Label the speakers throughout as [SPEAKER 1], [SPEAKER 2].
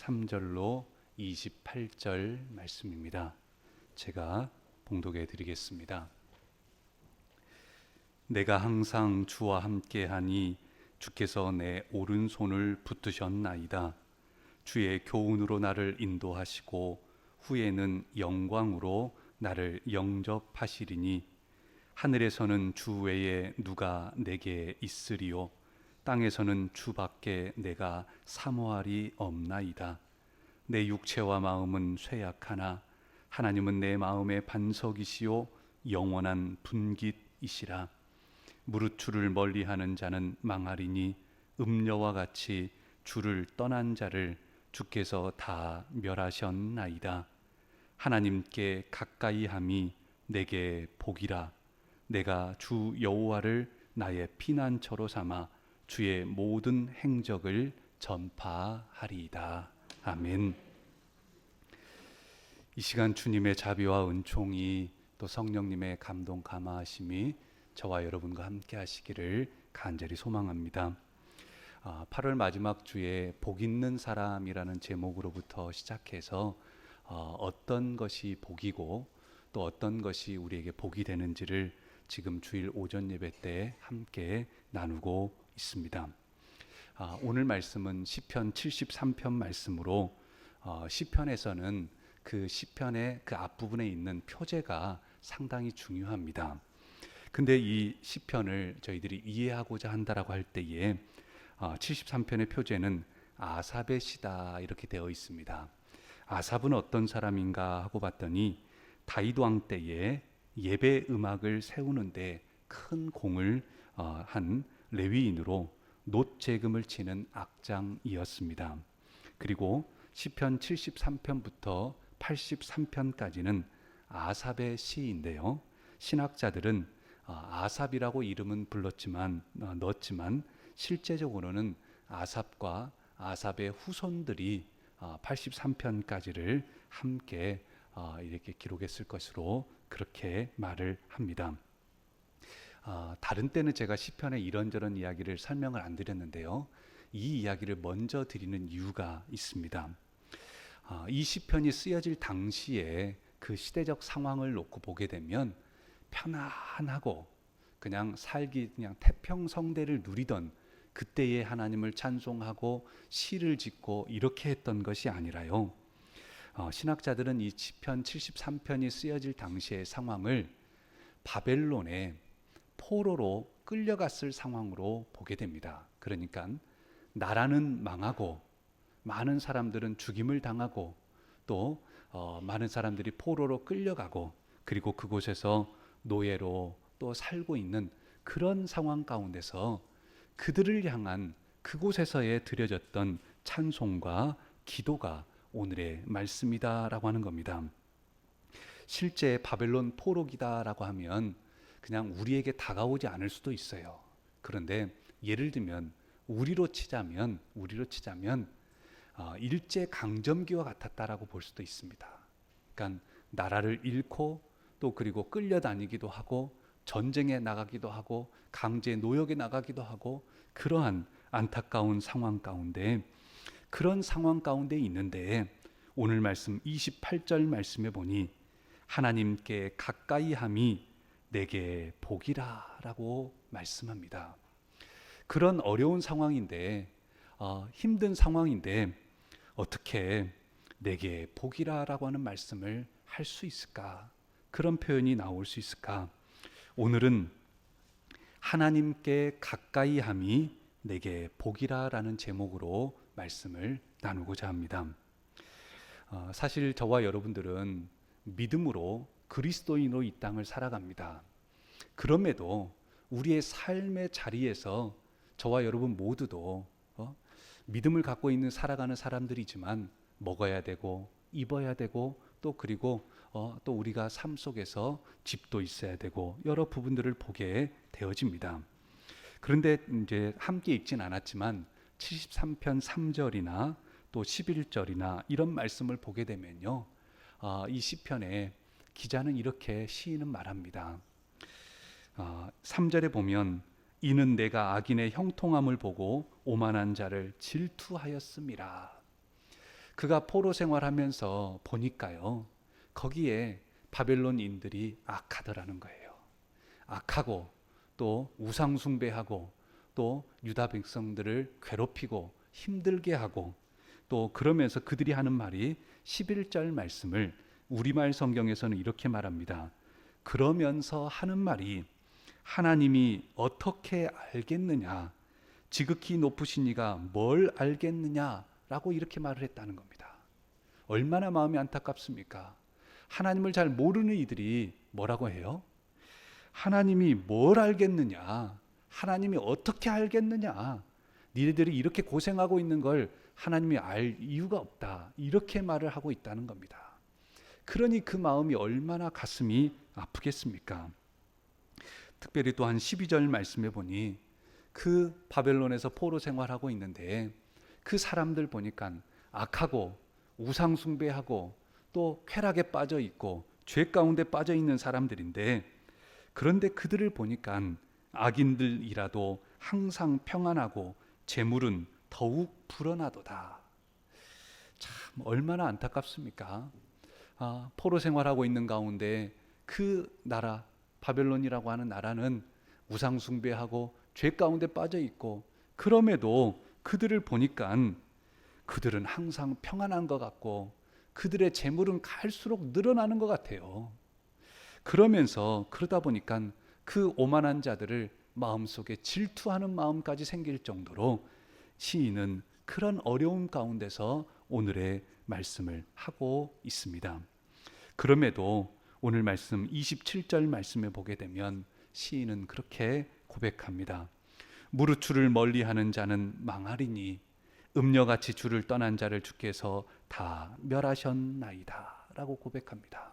[SPEAKER 1] 13절로 28절 말씀입니다. 제가 봉독해 드리겠습니다. 내가 항상 주와 함께하니 주께서 내 오른손을 붙드셨나이다. 주의 교훈으로 나를 인도하시고 후에는 영광으로 나를 영접하시리니 하늘에서는 주 외에 누가 내게 있으리요 땅에서는 주밖에 내가 사모할이 없나이다. 내 육체와 마음은 쇠약하나 하나님은 내 마음의 반석이시요 영원한 분깃이시라. 무릇 주를 멀리하는 자는 망하리니 음녀와 같이 주를 떠난 자를 주께서 다 멸하셨나이다. 하나님께 가까이함이 내게 복이라. 내가 주 여호와를 나의 피난처로 삼아 주의 모든 행적을 전파하리이다. 아멘. 이 시간 주님의 자비와 은총이 또 성령님의 감동 감화하심이 저와 여러분과 함께 하시기를 간절히 소망합니다. 8월 마지막 주에 복 있는 사람이라는 제목으로부터 시작해서 어떤 것이 복이고 또 어떤 것이 우리에게 복이 되는지를 지금 주일 오전 예배 때 함께 나누고 있습니다. 오늘 말씀은 시편 73편 말씀으로 시편에서는 그 시편의 그 앞부분에 있는 표제가 상당히 중요합니다. 근데 이 시편을 저희들이 이해하고자 한다라고 할 때에 73편의 표제는 아삽의 시다 이렇게 되어 있습니다. 아삽은 어떤 사람인가 하고 봤더니 다윗 왕 때에 예배 음악을 세우는데 큰 공을 한 레위인으로 놋재금을 치는 악장이었습니다. 그리고 시편 73편부터 83편까지는 아삽의 시인데요. 신학자들은 아삽이라고 이름은 넣었지만 실제적으로는 아삽과 아삽의 후손들이 83편까지를 함께 이렇게 기록했을 것으로 그렇게 말을 합니다. 다른 때는 제가 시편의 이런저런 이야기를 설명을 안 드렸는데요. 이 이야기를 먼저 드리는 이유가 있습니다. 이 시편이 쓰여질 당시에 그 시대적 상황을 놓고 보게 되면 편안하고 그냥 태평성대를 누리던 그때의 하나님을 찬송하고 시를 짓고 이렇게 했던 것이 아니라요. 신학자들은 이 시편 73편이 쓰여질 당시의 상황을 바벨론의 포로로 끌려갔을 상황으로 보게 됩니다. 그러니까 나라는 망하고 많은 사람들은 죽임을 당하고 또 많은 사람들이 포로로 끌려가고 그리고 그곳에서 노예로 또 살고 있는 그런 상황 가운데서 그들을 향한 그곳에서의 드려졌던 찬송과 기도가 오늘의 말씀이다라고 하는 겁니다. 실제 바벨론 포로기다라고 하면 그냥 우리에게 다가오지 않을 수도 있어요. 그런데 예를 들면 우리로 치자면 일제 강점기와 같았다라고 볼 수도 있습니다. 그러니까 나라를 잃고 또 그리고 끌려다니기도 하고 전쟁에 나가기도 하고 강제 노역에 나가기도 하고 그러한 안타까운 상황 가운데 그런 상황 가운데 있는데 오늘 말씀 28절 말씀에 보니 하나님께 가까이함이 내게 복이라 라고 말씀합니다. 그런 어려운 상황인데 힘든 상황인데 어떻게 내게 복이라 라고 하는 말씀을 할 수 있을까? 그런 표현이 나올 수 있을까? 오늘은 하나님께 가까이함이 내게 복이라 라는 제목으로 말씀을 나누고자 합니다. 사실 저와 여러분들은 믿음으로 그리스도인으로 이 땅을 살아갑니다. 그럼에도 우리의 삶의 자리에서 저와 여러분 모두도 믿음을 갖고 있는 살아가는 사람들이지만 먹어야 되고 입어야 되고 또 그리고 또 우리가 삶 속에서 집도 있어야 되고 여러 부분들을 보게 되어집니다. 그런데 이제 함께 읽진 않았지만 73편 3절이나 또 11절이나 이런 말씀을 보게 되면요, 이 시편에 기자는 이렇게 시인은 말합니다. 3절에 보면 이는 내가 악인의 형통함을 보고 오만한 자를 질투하였음이라. 그가 포로 생활하면서 보니까요, 거기에 바벨론인들이 악하더라는 거예요. 악하고 또 우상 숭배하고 또 유다 백성들을 괴롭히고 힘들게 하고, 또 그러면서 그들이 하는 말이 11절 말씀을 우리말 성경에서는 이렇게 말합니다. 그러면서 하는 말이 하나님이 어떻게 알겠느냐, 지극히 높으신 이가 뭘 알겠느냐라고 이렇게 말을 했다는 겁니다. 얼마나 마음이 안타깝습니까? 하나님을 잘 모르는 이들이 뭐라고 해요? 하나님이 뭘 알겠느냐, 하나님이 어떻게 알겠느냐, 니네들이 이렇게 고생하고 있는 걸 하나님이 알 이유가 없다, 이렇게 말을 하고 있다는 겁니다. 그러니 그 마음이 얼마나 가슴이 아프겠습니까? 특별히 또한 12절 말씀에 보니 그 바벨론에서 포로 생활하고 있는데 그 사람들 보니까 악하고 우상 숭배하고 또 쾌락에 빠져 있고 죄 가운데 빠져 있는 사람들인데, 그런데 그들을 보니까 악인들이라도 항상 평안하고 재물은 더욱 불어나도다. 참 얼마나 안타깝습니까? 포로 생활하고 있는 가운데 그 나라 바벨론이라고 하는 나라는 우상 숭배하고 죄 가운데 빠져 있고, 그럼에도 그들을 보니까 그들은 항상 평안한 것 같고 그들의 재물은 갈수록 늘어나는 것 같아요. 그러다 보니까 그 오만한 자들을 마음속에 질투하는 마음까지 생길 정도로 시인은 그런 어려움 가운데서 오늘의 말씀을 하고 있습니다. 그럼에도 오늘 말씀 27절 말씀에 보게 되면 시인은 그렇게 고백합니다. 무릇 주를 멀리하는 자는 망하리니 음녀같이 주를 떠난 자를 주께서 다 멸하셨나이다 라고 고백합니다.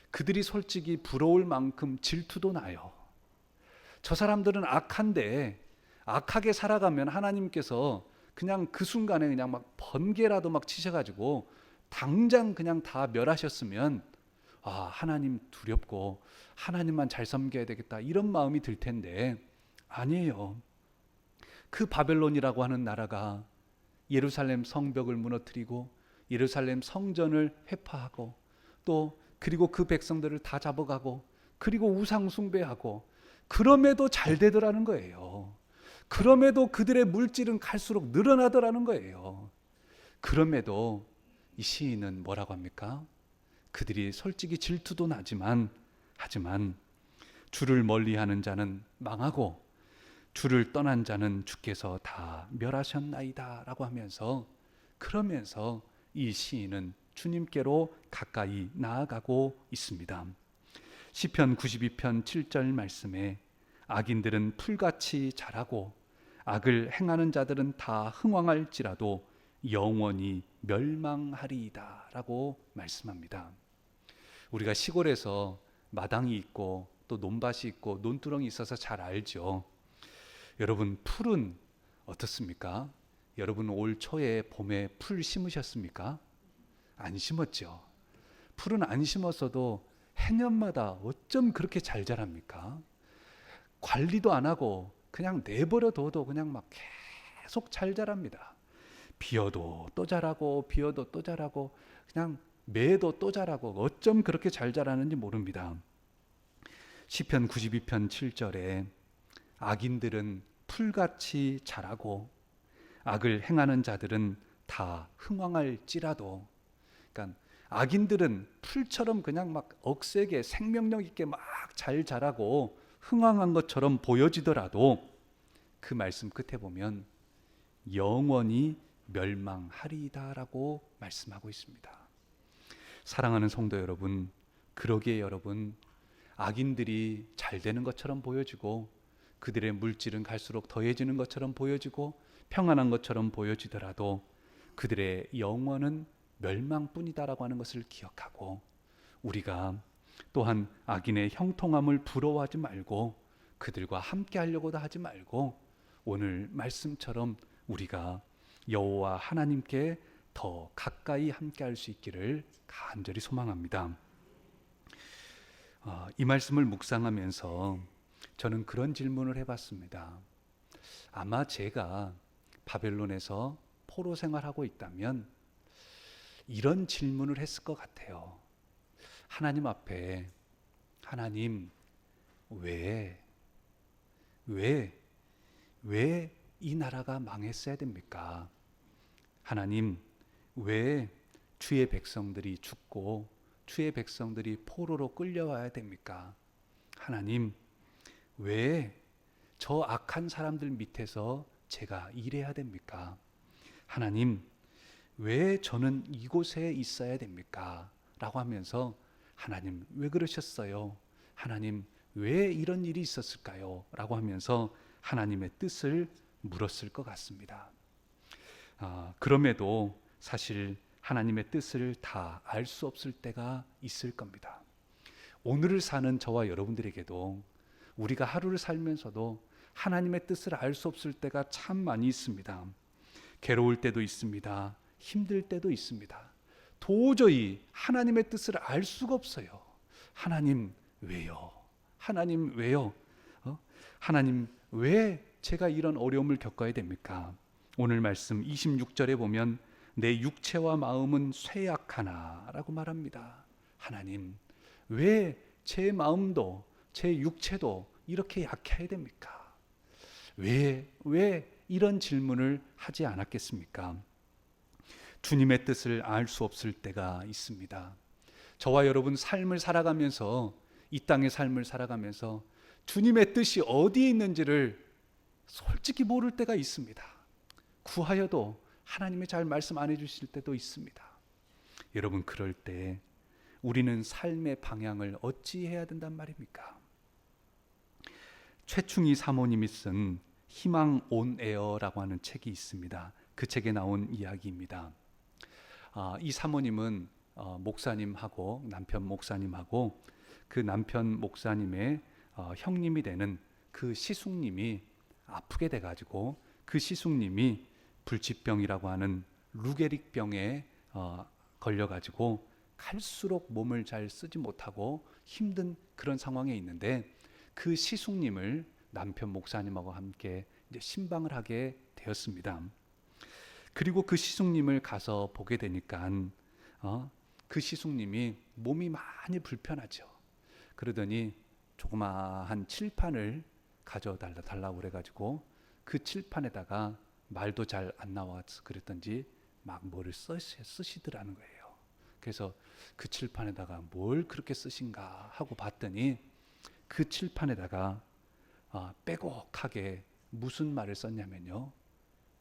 [SPEAKER 1] 그들이 솔직히 부러울 만큼 질투도 나요. 저 사람들은 악한데 악하게 살아가면 하나님께서 그냥 그 순간에 그냥 막 번개라도 막 치셔가지고 당장 그냥 다 멸하셨으면 하나님 두렵고 하나님만 잘 섬겨야 되겠다, 이런 마음이 들 텐데 아니에요. 그 바벨론이라고 하는 나라가 예루살렘 성벽을 무너뜨리고 예루살렘 성전을 회파하고 또 그리고 그 백성들을 다 잡아가고 그리고 우상 숭배하고, 그럼에도 잘 되더라는 거예요. 그럼에도 그들의 물질은 갈수록 늘어나더라는 거예요. 그럼에도 이 시인은 뭐라고 합니까? 그들이 솔직히 질투도 나지만 하지만 주를 멀리하는 자는 망하고 주를 떠난 자는 주께서 다 멸하셨나이다 라고 하면서, 그러면서 이 시인은 주님께로 가까이 나아가고 있습니다. 시편 92편 7절 말씀에 악인들은 풀같이 자라고 악을 행하는 자들은 다 흥왕할지라도 영원히 멸망하리이다 라고 말씀합니다. 우리가 시골에서 마당이 있고 또 논밭이 있고 논두렁이 있어서 잘 알죠. 여러분, 풀은 어떻습니까? 여러분 올 초에 봄에 풀 심으셨습니까? 안 심었죠. 풀은 안 심었어도 해년마다 어쩜 그렇게 잘 자랍니까? 관리도 안 하고 그냥 내버려 둬도 그냥 막 계속 잘 자랍니다. 비어도 또 자라고 비어도 또 자라고 그냥 매도 또 자라고 어쩜 그렇게 잘 자라는지 모릅니다. 시편 92편 7절에 악인들은 풀같이 자라고 악을 행하는 자들은 다 흥왕할지라도, 그러니까 악인들은 풀처럼 그냥 막 억세게 생명력 있게 막 잘 자라고 흥왕한 것처럼 보여지더라도 그 말씀 끝에 보면 영원히 멸망하리이다라고 말씀하고 있습니다. 사랑하는 성도 여러분, 그러기에 여러분, 악인들이 잘 되는 것처럼 보여지고 그들의 물질은 갈수록 더해지는 것처럼 보여지고 평안한 것처럼 보여지더라도 그들의 영원은 멸망뿐이다라고 하는 것을 기억하고, 우리가 또한 악인의 형통함을 부러워하지 말고 그들과 함께 하려고도 하지 말고 오늘 말씀처럼 우리가 여호와 하나님께 더 가까이 함께 할 수 있기를 간절히 소망합니다. 이 말씀을 묵상하면서 저는 그런 질문을 해봤습니다. 아마 제가 바벨론에서 포로 생활하고 있다면 이런 질문을 했을 것 같아요. 하나님 앞에, 하나님, 왜 이 나라가 망했어야 됩니까? 하나님, 왜 주의 백성들이 죽고 주의 백성들이 포로로 끌려와야 됩니까? 하나님, 왜 저 악한 사람들 밑에서 제가 일해야 됩니까? 하나님, 왜 저는 이곳에 있어야 됩니까? 라고 하면서 하나님, 왜 그러셨어요? 하나님, 왜 이런 일이 있었을까요? 라고 하면서 하나님의 뜻을 물었을 것 같습니다. 그럼에도 사실 하나님의 뜻을 다 알 수 없을 때가 있을 겁니다. 오늘을 사는 저와 여러분들에게도 우리가 하루를 살면서도 하나님의 뜻을 알 수 없을 때가 참 많이 있습니다. 괴로울 때도 있습니다. 힘들 때도 있습니다. 도저히 하나님의 뜻을 알 수가 없어요. 하나님 왜요? 하나님 왜요? 하나님 왜 제가 이런 어려움을 겪어야 됩니까? 오늘 말씀 26절에 보면 내 육체와 마음은 쇠약하나 라고 말합니다. 하나님 왜 제 마음도 제 육체도 이렇게 약해야 됩니까? 왜 이런 질문을 하지 않았겠습니까? 주님의 뜻을 알 수 없을 때가 있습니다. 저와 여러분 삶을 살아가면서, 이 땅의 삶을 살아가면서 주님의 뜻이 어디에 있는지를 솔직히 모를 때가 있습니다. 구하여도 하나님이 잘 말씀 안 해주실 때도 있습니다. 여러분, 그럴 때 우리는 삶의 방향을 어찌해야 된단 말입니까? 최충희 사모님이 쓴 희망 온 에어라고 하는 책이 있습니다. 그 책에 나온 이야기입니다. 이 사모님은 목사님하고, 남편 목사님하고 그 남편 목사님의 형님이 되는 그 시숙님이 아프게 돼가지고 그 시숙님이 불치병이라고 하는 루게릭병에 걸려가지고 갈수록 몸을 잘 쓰지 못하고 힘든 그런 상황에 있는데, 그 시숙님을 남편 목사님하고 함께 이제 신방을 하게 되었습니다. 그리고 그 시숙님을 가서 보게 되니까 그 시숙님이 몸이 많이 불편하죠. 그러더니 조그마한 칠판을 가져달라고 그래가지고 그 칠판에다가 말도 잘 안 나와서 그랬던지 막 뭐를 쓰시더라는 거예요. 그래서 그 칠판에다가 뭘 그렇게 쓰신가 하고 봤더니 그 칠판에다가 빼곡하게 무슨 말을 썼냐면요,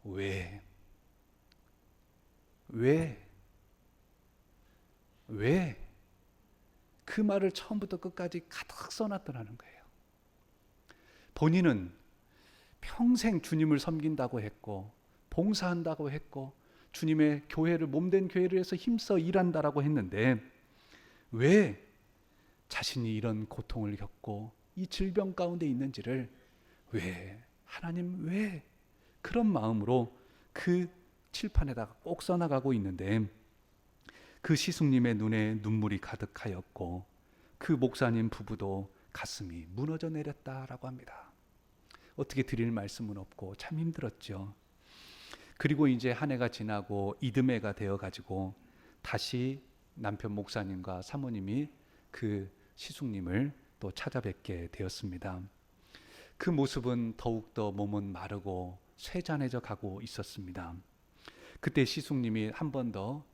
[SPEAKER 1] 왜 그 말을 처음부터 끝까지 가득 써놨더라는 거예요. 본인은 평생 주님을 섬긴다고 했고 봉사한다고 했고 주님의 교회를, 몸된 교회를 해서 힘써 일한다라고 했는데 왜 자신이 이런 고통을 겪고 이 질병 가운데 있는지를 하나님 왜 그런 마음으로 그 칠판에다가 꼭 써나가고 있는데, 그 시숙님의 눈에 눈물이 가득하였고 그 목사님 부부도 가슴이 무너져 내렸다라고 합니다. 어떻게 드릴 말씀은 없고 참 힘들었죠. 그리고 이제 한 해가 지나고 이듬해가 되어가지고 다시 남편 목사님과 사모님이 그 시숙님을 또 찾아뵙게 되었습니다. 그 모습은 더욱더 몸은 마르고 쇠잔해져 가고 있었습니다. 그때 시숙님이 한 번 더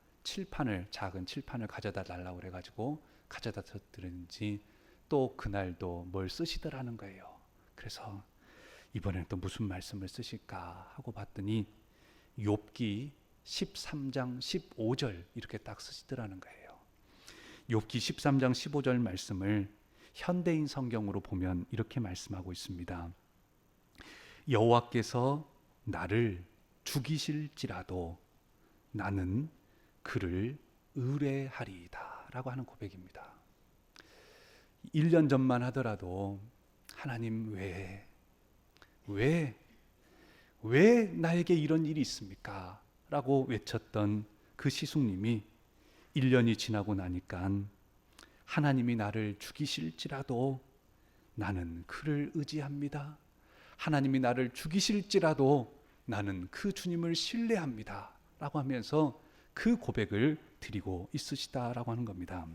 [SPEAKER 1] 작은 칠판을 가져다 달라고 그래가지고 가져다 줬더니 또 그날도 뭘 쓰시더라는 거예요. 그래서 이번에는 또 무슨 말씀을 쓰실까 하고 봤더니 욥기 13장 15절 이렇게 딱 쓰시더라는 거예요. 욥기 13장 15절 말씀을 현대인 성경으로 보면 이렇게 말씀하고 있습니다. 여호와께서 나를 죽이실지라도 나는 그를 의뢰하리이다 라고 하는 고백입니다. 1년 전만 하더라도 하나님 왜 나에게 이런 일이 있습니까? 라고 외쳤던 그 시숙님이 1년이 지나고 나니까 하나님이 나를 죽이실지라도 나는 그를 의지합니다. 하나님이 나를 죽이실지라도 나는 그 주님을 신뢰합니다 라고 하면서 그 고백을 드리고 있으시다라고 하는 겁니다.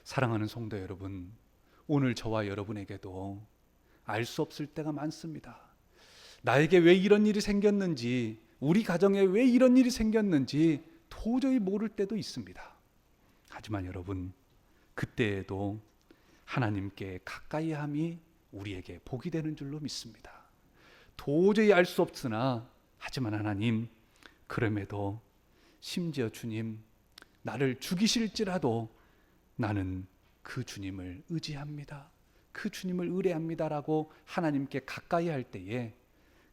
[SPEAKER 1] 사랑하는 성도 여러분, 오늘 저와 여러분에게도 알 수 없을 때가 많습니다. 나에게 왜 이런 일이 생겼는지, 우리 가정에 왜 이런 일이 생겼는지 도저히 모를 때도 있습니다. 하지만 여러분, 그때에도 하나님께 가까이 함이 우리에게 복이 되는 줄로 믿습니다. 도저히 알 수 없으나, 하지만 하나님, 그럼에도 심지어 주님, 나를 죽이실지라도 나는 그 주님을 의지합니다. 그 주님을 의뢰합니다라고 하나님께 가까이 할 때에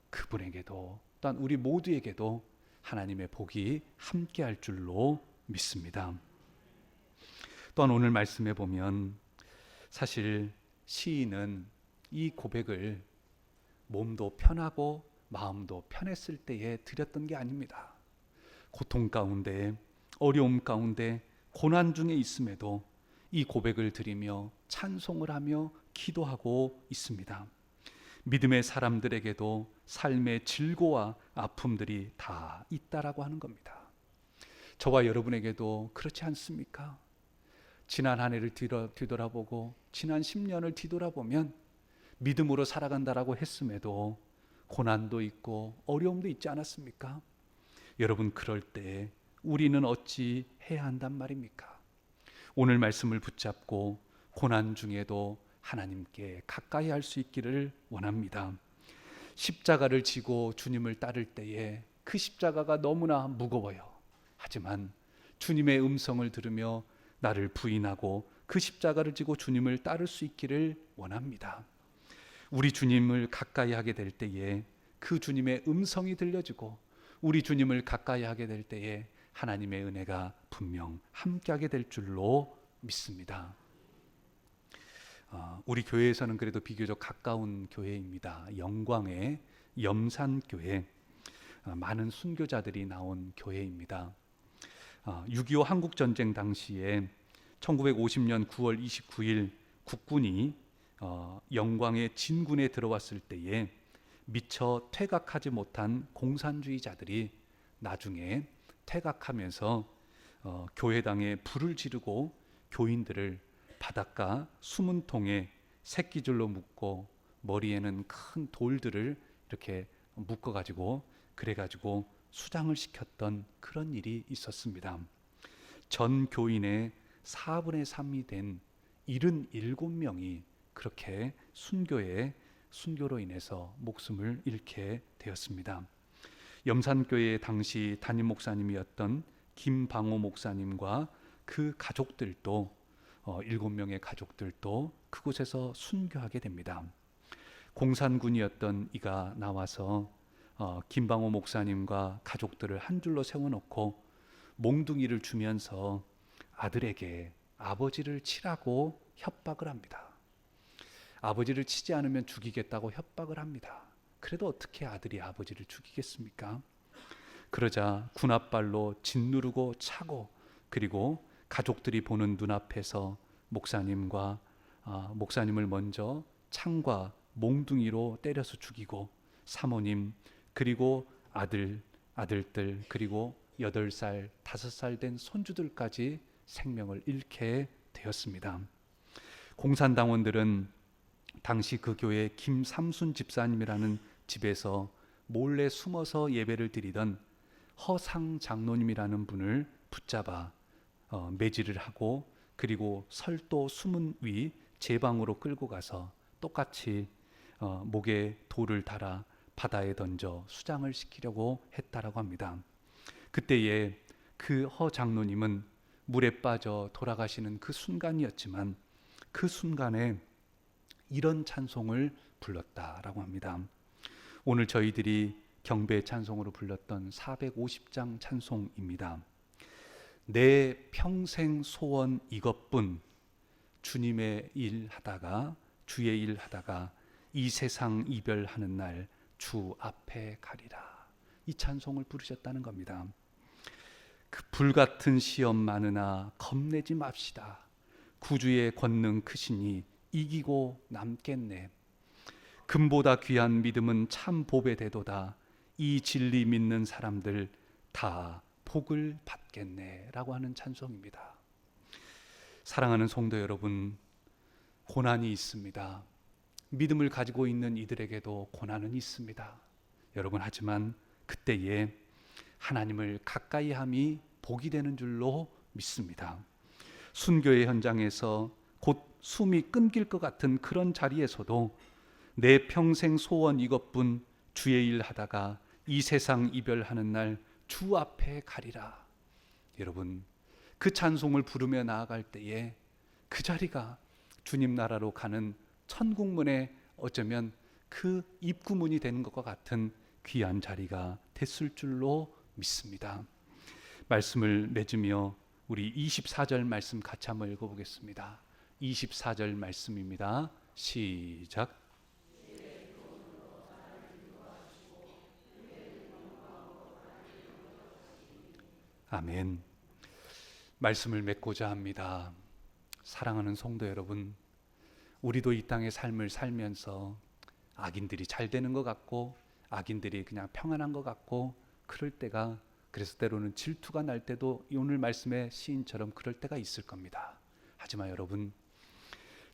[SPEAKER 1] 그분에게도 또한 우리 모두에게도 하나님의 복이 함께 할 줄로 믿습니다. 또한 오늘 말씀에 보면 사실 시인은 이 고백을 몸도 편하고 마음도 편했을 때에 드렸던 게 아닙니다. 고통 가운데, 어려움 가운데, 고난 중에 있음에도 이 고백을 드리며 찬송을 하며 기도하고 있습니다. 믿음의 사람들에게도 삶의 질고와 아픔들이 다 있다라고 하는 겁니다. 저와 여러분에게도 그렇지 않습니까? 지난 한 해를 뒤돌아보고 지난 10년을 뒤돌아보면 믿음으로 살아간다라고 했음에도 고난도 있고 어려움도 있지 않았습니까? 여러분, 그럴 때 우리는 어찌 해야 한단 말입니까? 오늘 말씀을 붙잡고 고난 중에도 하나님께 가까이 할 수 있기를 원합니다. 십자가를 지고 주님을 따를 때에 그 십자가가 너무나 무거워요. 하지만 주님의 음성을 들으며 나를 부인하고 그 십자가를 지고 주님을 따를 수 있기를 원합니다. 우리 주님을 가까이 하게 될 때에 그 주님의 음성이 들려지고 우리 주님을 가까이 하게 될 때에 하나님의 은혜가 분명 함께하게 될 줄로 믿습니다. 우리 교회에서는 그래도 비교적 가까운 교회입니다. 영광의 염산교회, 많은 순교자들이 나온 교회입니다. 6.25 한국전쟁 당시에 1950년 9월 29일 국군이 영광의 진군에 들어왔을 때에 미처 퇴각하지 못한 공산주의자들이 나중에 퇴각하면서 교회당에 불을 지르고 교인들을 바닷가 수문통에 새끼줄로 묶고 머리에는 큰 돌들을 이렇게 묶어가지고 그래가지고 수장을 시켰던 그런 일이 있었습니다. 전 교인의 4분의 3이 된 77명이 그렇게 순교로 인해서 목숨을 잃게 되었습니다. 염산교회 당시 담임 목사님이었던 김방호 목사님과 그 가족들도 7명의 가족들도 그곳에서 순교하게 됩니다. 공산군이었던 이가 나와서 김방호 목사님과 가족들을 한 줄로 세워놓고 몽둥이를 주면서 아들에게 아버지를 치라고 협박을 합니다. 아버지를 치지 않으면 죽이겠다고 협박을 합니다. 그래도 어떻게 아들이 아버지를 죽이겠습니까? 그러자 군홧발로 짓누르고 차고, 그리고 가족들이 보는 눈앞에서 목사님을 먼저 창과 몽둥이로 때려서 죽이고 사모님, 그리고 아들들, 그리고 8살, 5살 된 손주들까지 생명을 잃게 되었습니다. 공산당원들은 당시 그 교회 김삼순 집사님이라는 집에서 몰래 숨어서 예배를 드리던 허상 장로님이라는 분을 붙잡아 매질을 하고, 그리고 설도 수문 위 제방으로 끌고 가서 똑같이 목에 돌을 달아 바다에 던져 수장을 시키려고 했다라고 합니다. 그때에 그 허 장로님은 물에 빠져 돌아가시는 그 순간이었지만 그 순간에 이런 찬송을 불렀다라고 합니다. 오늘 저희들이 경배 찬송으로 불렀던 450장 찬송입니다. 내 평생 소원 이것뿐, 주님의 일 하다가, 주의 일 하다가 이 세상 이별하는 날 주 앞에 가리라. 이 찬송을 부르셨다는 겁니다. 그 불같은 시험 많으나 겁내지 맙시다. 구주의 권능 크시니 이기고 남겠네. 금보다 귀한 믿음은 참 보배 되도다. 이 진리 믿는 사람들 다 복을 받겠네라고 하는 찬송입니다. 사랑하는 성도 여러분, 고난이 있습니다. 믿음을 가지고 있는 이들에게도 고난은 있습니다. 여러분, 하지만 그때에 하나님을 가까이 함이 복이 되는 줄로 믿습니다. 순교의 현장에서 곧 숨이 끊길 것 같은 그런 자리에서도 내 평생 소원 이것뿐, 주의 일 하다가 이 세상 이별하는 날 주 앞에 가리라. 여러분, 그 찬송을 부르며 나아갈 때에 그 자리가 주님 나라로 가는 천국문에 어쩌면 그 입구문이 되는 것과 같은 귀한 자리가 됐을 줄로 믿습니다. 말씀을 맺으며 우리 24절 말씀 같이 한번 읽어보겠습니다. 24절 말씀입니다. 시작. 아멘. 말씀을 맺고자 합니다. 사랑하는 성도 여러분, 우리도 이 땅의 삶을 살면서 악인들이 잘 되는 것 같고 악인들이 그냥 평안한 것 같고 그럴 때가, 그래서 때로는 질투가 날 때도 오늘 말씀의 시인처럼 그럴 때가 있을 겁니다. 하지만 여러분,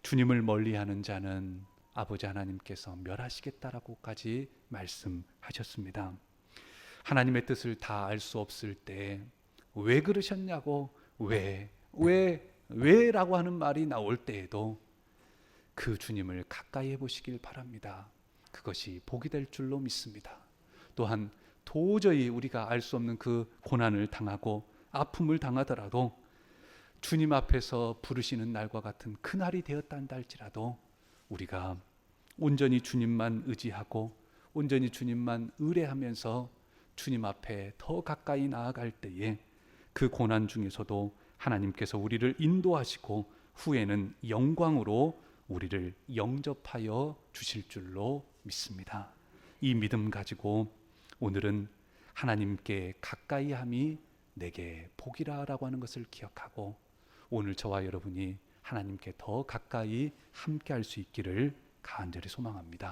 [SPEAKER 1] 주님을 멀리하는 자는 아버지 하나님께서 멸하시겠다라고까지 말씀하셨습니다. 하나님의 뜻을 다 알 수 없을 때 왜 그러셨냐고, 왜라고 하는 말이 나올 때에도 그 주님을 가까이 해보시길 바랍니다. 그것이 복이 될 줄로 믿습니다. 또한 도저히 우리가 알 수 없는 그 고난을 당하고 아픔을 당하더라도 주님 앞에서 부르시는 날과 같은 그날이 되었단다 할지라도 우리가 온전히 주님만 의지하고 온전히 주님만 의뢰하면서 주님 앞에 더 가까이 나아갈 때에 그 고난 중에서도 하나님께서 우리를 인도하시고 후에는 영광으로 우리를 영접하여 주실 줄로 믿습니다. 이 믿음 가지고 오늘은 하나님께 가까이 함이 내게 복이라라고 하는 것을 기억하고 오늘 저와 여러분이 하나님께 더 가까이 함께 할 수 있기를 간절히 소망합니다.